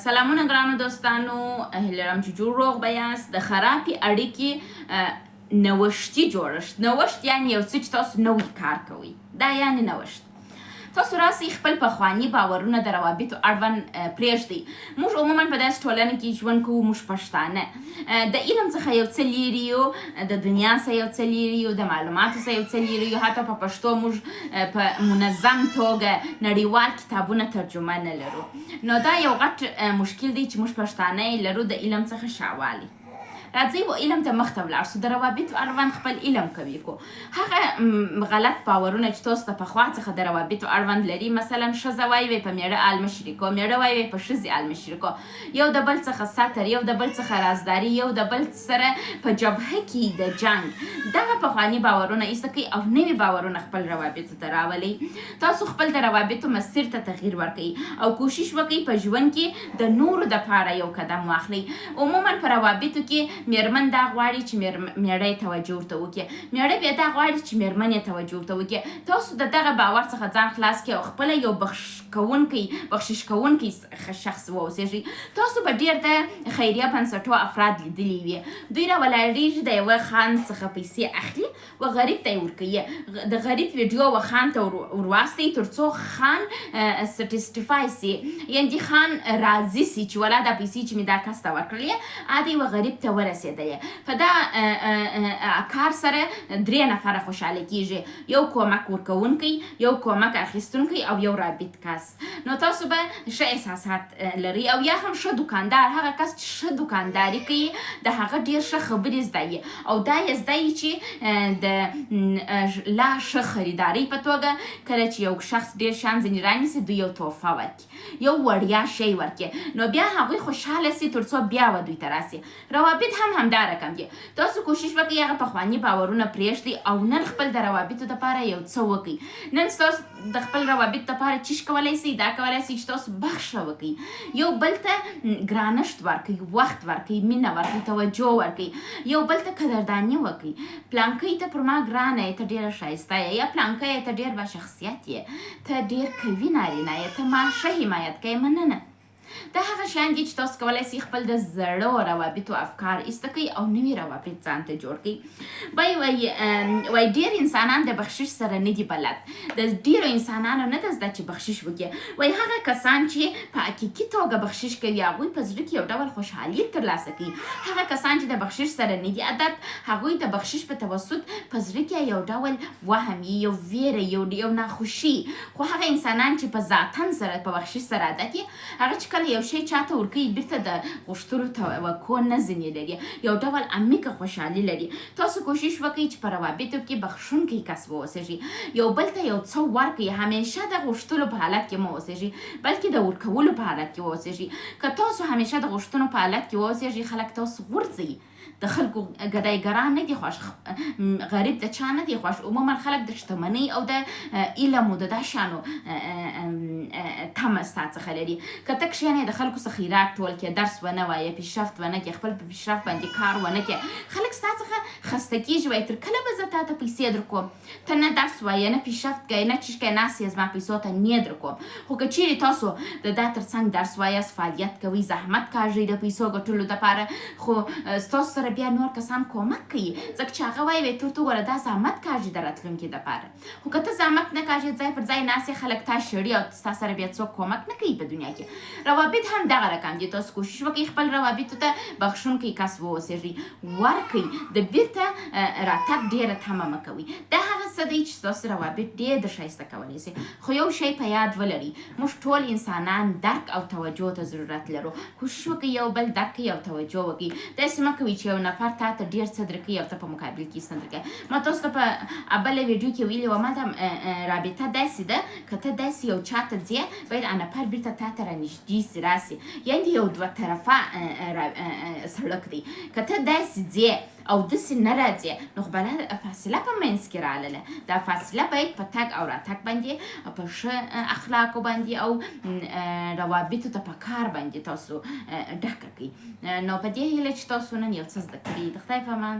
سلامونه ګرانو دوستانو، هیله لرم چې جوړ روغ به یاست. د خرابې اړیکې نوښتي جوړښت. نوښت یعنې یو څه چې تاسو نوی کار کوئ، دا یعنې نوښت. تاسو راسئ خپل پخواني باورونه د روابطو اړوند پرېږدئ. موږ عموما په داسې ټولنه کې ژوند کوو، موږ پښتانه د علم څخه یو څه لیرې یو، د دنیا څخه یو څه لیرې یو، د معلوماتو څخه یو څه لیرې یو. حتی په پښتو موږ په منظم توګه نړیوال کتابونه ترجمه نه لرو. نو دا یو غټ مشکل دی چې موږ پښتانه یې لرو د علم څخه شاوالي. راځئ و علم ته مخته ولاړ سو، د روابطو اړوند خپل علم قوي کو. هغه غلط باورونه چې تاسو ته پخوا څخه د روابطو اړوند لري، مثلا ښځه وایي په میړه عالمه شریکو، میړه وایي په ښځې عالمه شریکو، یو د بل څخه ستر، یو د بل څخه رازداري، یو د بل سره په جبهه کې د جنګ. دغه پخواني باورونه ایسته کړئ او نوي باورونه خپل روابطو ته راولئ. تاسو خپل د روابطو مسیر ته تغییر ورکړئ او کوشش وکړئ په ژوند کې د نورو دپاره یو قدم واخلئ. عموما په روابطو کې میرمن دا غواړي چې میړه یې توجه ورته وکړي، میړه بیا دا غواړي چې میرمن یې توجه ورته وکړي. تاسو د دغه باور څخه ځان خلاص کړئ او خپله یو بخشش کوونکی شخص واوسېږئ. تاسو به ډېر د خیریه بنسټو افراد لیدلي وي، دوی راولاړېږي، د یوه خان څخه پیسې اخلي و غریب ته یې ورکوي. د غریب ویډیو و خان ته ورواستئ تر څو خان سټیسټیفای سي، یعنې خان راضي سي چې ولا دا پیسې چې مې دا کس ته ورکړلې ادی و غریب ته ورسېدلی. په دا کار سره درې نفره خوشحاله کیږي، یو کومک ورکوونکی، یو کومک اخیستونکی او یو رابط کس. نو تاسو به ښه احساسات لرئ. او یا هم ښه دوکاندار، هغه کس چې ښه دوکانداري کوي د هغه ډېر ښه خبرې زده یي او دا یې زده یي چې د لا ښه خریدارۍ په توګه کله چې یو شخص ډېر شیان ځینې رانیسي، دوی یو تحفه ورکړي، یو وړیا شی ورکړي، نو بیا هغوی خوشحاله سي تر څو بیا و دوی ته راسي. روابط هم همدا رقم دي. تاسو کوشش وکړئ هغه پخواني باورونه پرېږدئ او نن خپل د روابطو دپاره یو څه وکړئ. نن تاسو د خپل روابط دپاره چیش کولی سئ، دا کولی سئ چې تاسو بخښه وکړئ، یو بل ته ګرانښت ورکړئ، وخت ورکړئ، مینه ورکړئ، توجه ورکړئ، یو بل ته قدرداني وکړئ. پلانکۍ ته پر ما ګرانه یې، ته ډېره ښایسته یې، یا پلانکی یې ته ډېر باشخصیت یې، ته ډېر قوي نارینه یې، ته ما ښه حمایت کوې، مننه. دا هغه شیان دي چې تاسو کولی سئ خپل د زړو روابطو افکار ایسته کړئ او نوي روابط ځان ته جوړ کړئ. وایي ډېر انسانان د بخشش سره نه دي بلد. د ډېرو انسانانو نه ده زده چې بخشش وکړي. وایي هغه کسان چې په حقیقي توګه بخشش کوي هغوی په زړه کې یو ډول خوشحالي ترلاسه کوي. هغه کسان چې د بخشش سره نه دي عادت، هغوی د بخشش په توسط په زړه کې یو ډول وهم یي، یو ویره، یو ناخوشي. خو هغه انسانان چې په ذاتاً سره په بخشش سره عادت یي، هغه چې کله یو شی چاته ورکوي بیرته د غوښتلو توقع نه ځینې لري، یو ډول عمیقه خوشحالي لري. تاسو کوشش وکړئ چې په روابطو کې بخښونکی کس واوسېږئ، یو بل ته یو څه ورکړئ، همیشه د غوښتلو په حالت کې مه اوسېږئ بلکې د ورکولو په حالت کې واوسېږئ. که تاسو همیشه د غوښتنو په حالت کې واوسېږئ، خلک تاسو غورځوي. د خلکو ګدایګران نه دي خوښ، غریب د چا نه دی خوښ. عموما خلک د شتمنۍ او د علم او د دا شیانو تمه ستا څخه لري. که ته کښېنې د خلکو څخه خیرات ټول کړې، درس ونه وایې، پیشرفت ونه کړې، خپل په پیشرفت باندې کار ونه کړې، خلک ستا څخه خسته کېږي، وایي تر کله به زه تا ته پیسې درکوم، ته نه درس وایې، نه پیشرفت کوې، نه چیش کوې، ناست یې زما پیسو ته نه درکوم. خو که چیرې تاسو د دا تر څنګ درس وایاست، فعالیت کوئ، زحمت کاږئ د پیسو ګټلو دپاره، خو ستاسو سره بیا نور کسان کومک کوي، ځکه چې هغه وایي ته وګوره دا زحمت کاږي د راتلونکي دپاره. خو که ته زحمت نه کاږې، ځای پر ځای ناست یې، خلک تا شړي او ستا سره بیا څوک کومک نه کوي په دنیا کې. روابط هم دغه رقم دي. تاسو کوشش وکړئ خپل روابطو ته بخښونکی کس واوسېږئ، ورکړئ، د بیرته راتګ ډېره تمه مه کوئ. دا هغه څه دی چې ستاسو روابط ډېر د ښایسته کولی سي. خو یو شی په یاد ولرئ، موږ ټول انسانان درک او توجه ته ضرورت لرو. کوشش وکړئ یو بل درک کړئ او توجه وکړئ. داسې مه کوئ چې یو نفر تا ته ډېر څه درکوي او ته په مقابل کې څه درکوي. ما تاسو ته په بله ویډیو کې ویلي وه، ما ته رابطه داسې ده، که ته داسې یو چا ته ځې باید نفر بیرته تا ته رانږدې سي، راسي، یعنې یو دوه طرفه سړک دی. که ته داسې ځې او داسې نه راځې، نو خو بله فاصله په منځ کې راغله. دا فاصله باید په تګ او راتګ باندې، په ښه اخلاقو باندې او روابطو ته په کار باندې تاسو ډکه کړئ. نو په دې هیله چې تاسو نن یو څه زده کړي. د خدای په امان.